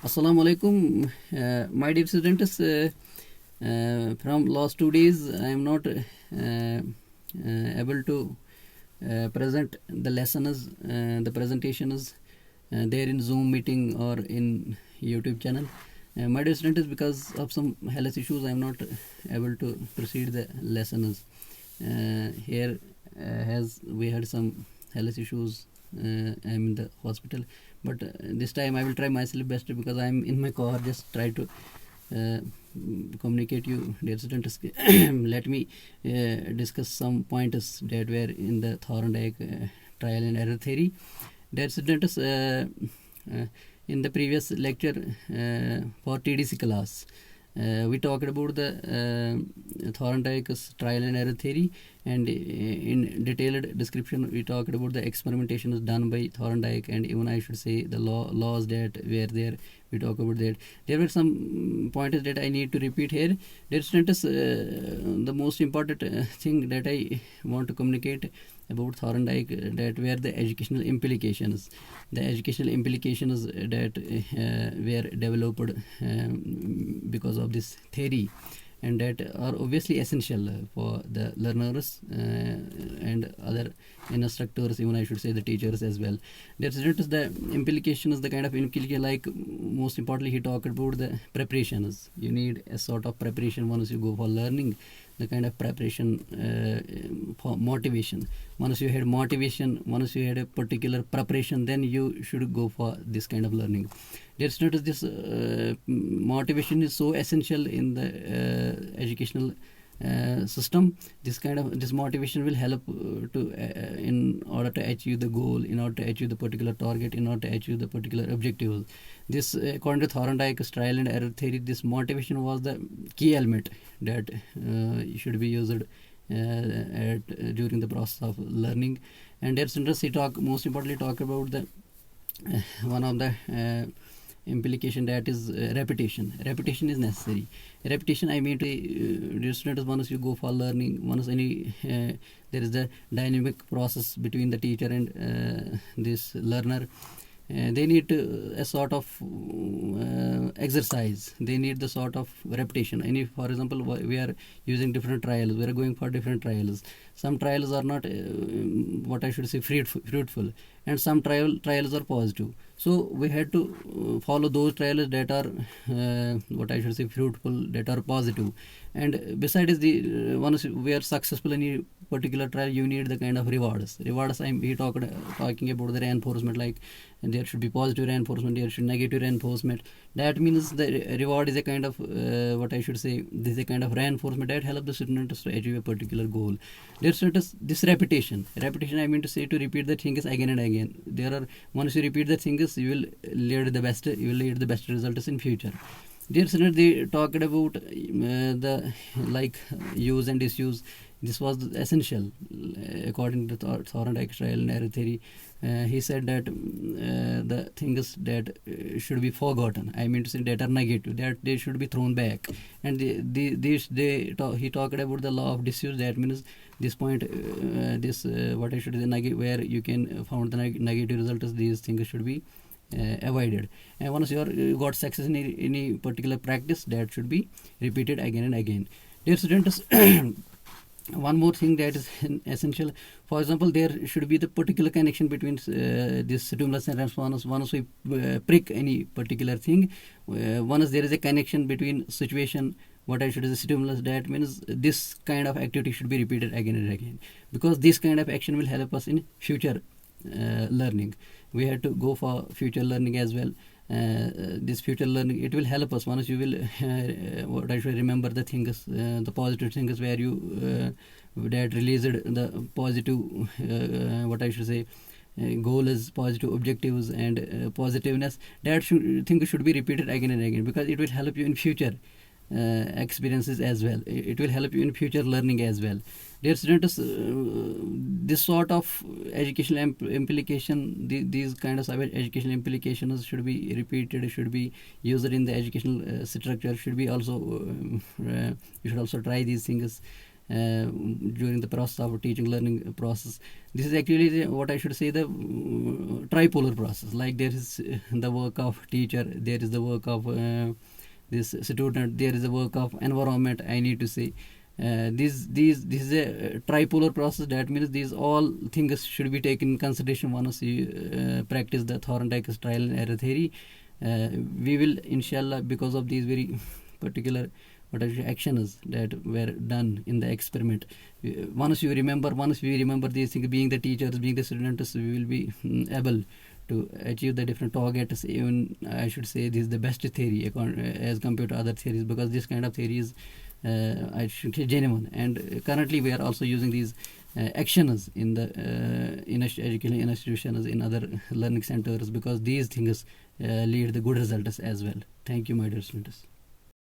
Assalamu alaikum, my dear students. From last 2 days, I am not able to present the lessons, the presentations there in Zoom meeting or in YouTube channel. My dear students, because of some health issues, I am not able to proceed the lessons. Here, as we had some health issues, I am in the hospital. But this time I will try myself best because I am in my car. Just try to communicate you, dear students. Let me discuss some pointers that were in the Thorndike trial and error theory. Dear students, in the previous lecture for TDC class, we talked about the Thorndike's trial and error theory, and in detailed description we talked about the experimentations done by Thorndike, and even I should say the laws that were there. We talk about that. There were some pointers that I need to repeat here. Dear students, the most important thing that I want to communicate about Thorndike, that were the educational implications. The educational implications that were developed because of this theory, and that are obviously essential for the learners and other instructors, even I should say the teachers as well. There's the implications, the kind of implication, like most importantly he talked about the preparations. You need a sort of preparation once you go for learning, the kind of preparation for motivation. Once you had motivation, once you had a particular preparation, then you should go for this kind of learning. Let's notice this motivation is so essential in the educational system. This motivation will help to in order to achieve the goal, in order to achieve the particular target, in order to achieve the particular objective. This, according to Thorndike's trial and error theory, this motivation was the key element that should be used during the process of learning. And there's interest, most importantly talk about the one of the implication, that is repetition. Repetition is necessary. Repetition, I mean to students, once you go for learning, once any there is the dynamic process between the teacher and this learner. They need a sort of exercise. They need the sort of repetition. And if, for example, we are using different trials, we are going for different trials. Some trials are not what I should say fruitful, and some trials are positive. So we had to follow those trials that are what I should say fruitful, that are positive. And besides the once we are successful in a particular trial, you need the kind of rewards. We talking about the reinforcement, like there should be positive reinforcement, there should negative reinforcement. That means the reward is a kind of what I should say, this is a kind of reinforcement that helps the students to achieve a particular goal. There's this repetition. I mean to say, to repeat the things again and again. Once you repeat the things, you will lead the best results in future. Dear students, they talked about the like use and disuse. This was essential according to Thorndike trial and error theory. He said that the things that should be forgotten, I mean to say that are negative, that they should be thrown back. And he talked about the law of disuse. That means this point, what I should say, where you can found the negative results, these things should be avoided. And once you got success in any particular practice, that should be repeated again and again. Dear students, one more thing that is essential. For example, there should be the particular connection between this stimulus and response. Once we prick any particular thing, once there is a connection between situation, what I should say stimulus, that means this kind of activity should be repeated again and again, because this kind of action will help us in future learning. We have to go for future learning as well. This future learning, it will help us once you will what I should remember the things, the positive things, where you that released the positive what I should say goal is positive objectives and positiveness. That thing should be repeated again and again, because it will help you in future experiences as well. It will help you in future learning as well. Dear students, this sort of educational implication, these kinds of educational implications should be repeated, should be used in the educational structure, should be also you should also try these things during the process of teaching learning process. This is actually what I should say, the tripolar process. Like there is the work of teacher, there is the work of this student, there is the work of environment, I need to say. This is a tripolar process. That means these all things should be taken in consideration once you practice the Thorndike's trial and error theory. We will, inshallah, because of these very particular actions that were done in the experiment, once we remember these things, being the teachers, being the students, we will be able to achieve the different targets. Even I should say this is the best theory as compared to other theories, because this kind of theory is I should say genuine. And currently we are also using these actions in the educational institutions, in other learning centers, because these things lead the good results as well. Thank you, my dear students.